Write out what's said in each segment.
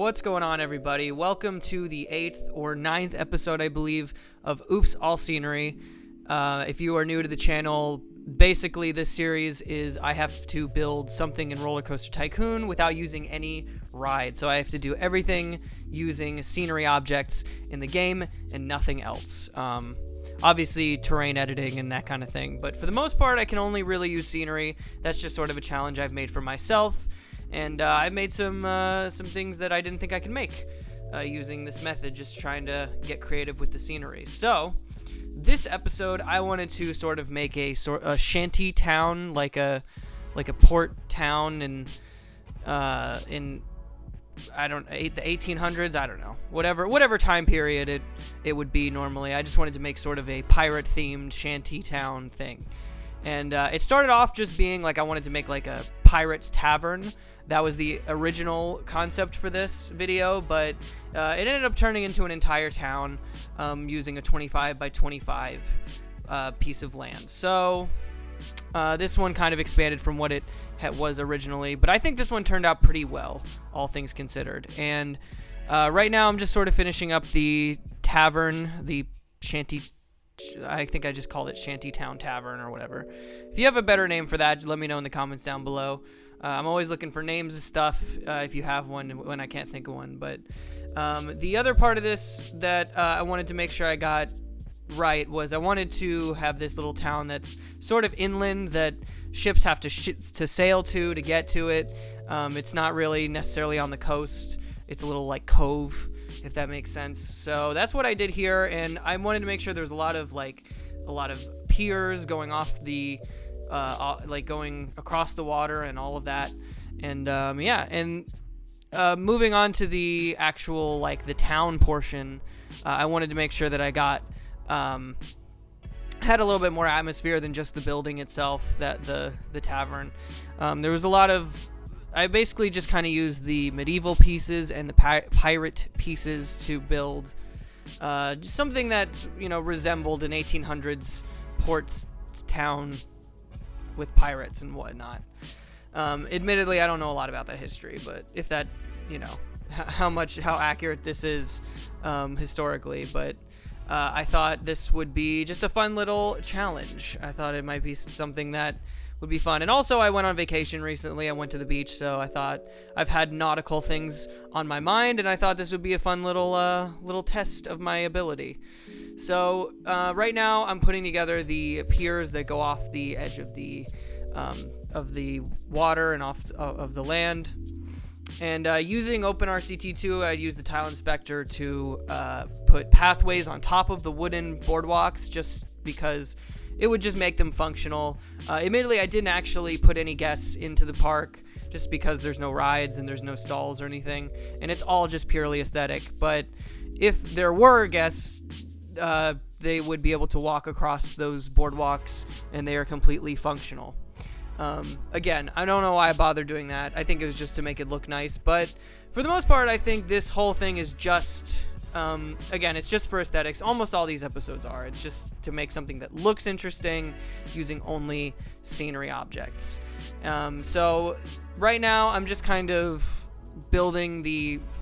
What's going on, everybody? Welcome to the 8th or 9th episode, I believe, of Oops, All Scenery. If you are new to the channel, basically this series is I have to build something in Rollercoaster Tycoon without using any ride. So I have to do everything using scenery objects in the game and nothing else. Obviously, terrain editing and that kind of thing. But for the most part, I can only really use scenery. That's just sort of a challenge I've made for myself. And I've made some things that I didn't think I could make using this method, just trying to get creative with the scenery. So, this episode, I wanted to sort of make a shanty town, like a port town in the 1800s. I don't know, whatever time period it would be normally. I just wanted to make sort of a pirate-themed shanty town thing. And it started off just being like I wanted to make like a pirate's tavern. That was the original concept for this video, but it ended up turning into an entire town using a 25 by 25 piece of land. So this one kind of expanded from what it was originally, but I think this one turned out pretty well, all things considered. And right now I'm just sort of finishing up the tavern, the shanty. I think I just called it Shantytown Tavern or whatever. If you have a better name for that, let me know in the comments down below. I'm always looking for names of stuff if you have one when I can't think of one. But the other part of this that I wanted to make sure I got right was I wanted to have this little town that's sort of inland that ships have to sail to get to it. It's not really necessarily on the coast. It's a little like cove, if that makes sense. So that's what I did here, and I wanted to make sure there's a lot of piers going off the going across the water and all of that. And moving on to the actual the town portion, I wanted to make sure that I got had a little bit more atmosphere than just the building itself, that the tavern. There was a lot of I basically just kind of used the medieval pieces and the pirate pieces to build just something that, resembled an 1800s port town with pirates and whatnot. Admittedly, I don't know a lot about that history, but if that, how accurate this is historically, but I thought this would be just a fun little challenge. I thought it might be something that would be fun. And also, I went on vacation recently. I went to the beach, so I thought I've had nautical things on my mind, and I thought this would be a fun little test of my ability. So right now, I'm putting together the piers that go off the edge of the water and off of the land. And using OpenRCT2, I used the tile inspector to put pathways on top of the wooden boardwalks, just because it would just make them functional. Admittedly, I didn't actually put any guests into the park just because there's no rides and there's no stalls or anything, and it's all just purely aesthetic. But if there were guests, they would be able to walk across those boardwalks, and they are completely functional. Again, I don't know why I bothered doing that. I think it was just to make it look nice, but for the most part, I think this whole thing is just again, it's just for aesthetics. Almost all these episodes are. It's just to make something that looks interesting using only scenery objects. So right now I'm just kind of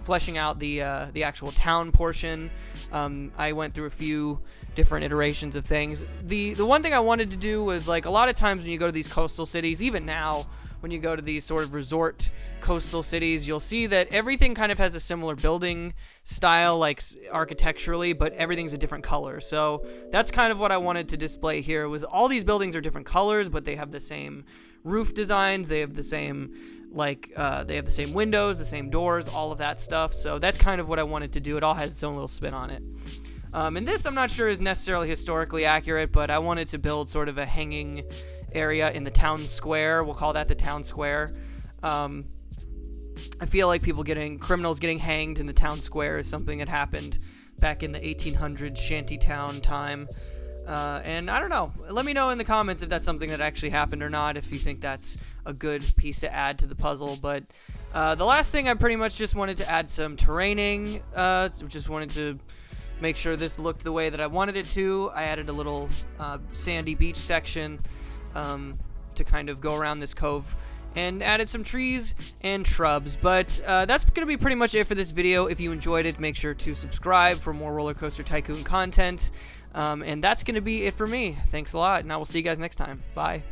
fleshing out the actual town portion. I went through a few different iterations of things. The one thing I wanted to do was, a lot of times when you go to these coastal cities, even now, when you go to these sort of resort coastal cities, you'll see that everything kind of has a similar building style, architecturally, but everything's a different color. So that's kind of what I wanted to display here, was all these buildings are different colors, but they have the same roof designs, they have the same windows, the same doors, all of that stuff. So that's kind of what I wanted to do. It all has its own little spin on it. And this, I'm not sure, is necessarily historically accurate, but I wanted to build sort of a hanging area in the town square. We'll call that the town square. I feel like criminals getting hanged in the town square is something that happened back in the 1800s shantytown time. And I don't know. Let me know in the comments if that's something that actually happened or not, if you think that's a good piece to add to the puzzle. But the last thing, I pretty much just wanted to add some terraining. Just wanted to make sure this looked the way that I wanted it to. I added a little sandy beach section to kind of go around this cove. and added some trees and shrubs. But that's going to be pretty much it for this video. If you enjoyed it, make sure to subscribe for more Roller Coaster Tycoon content. And that's going to be it for me. Thanks a lot, and I will see you guys next time. Bye.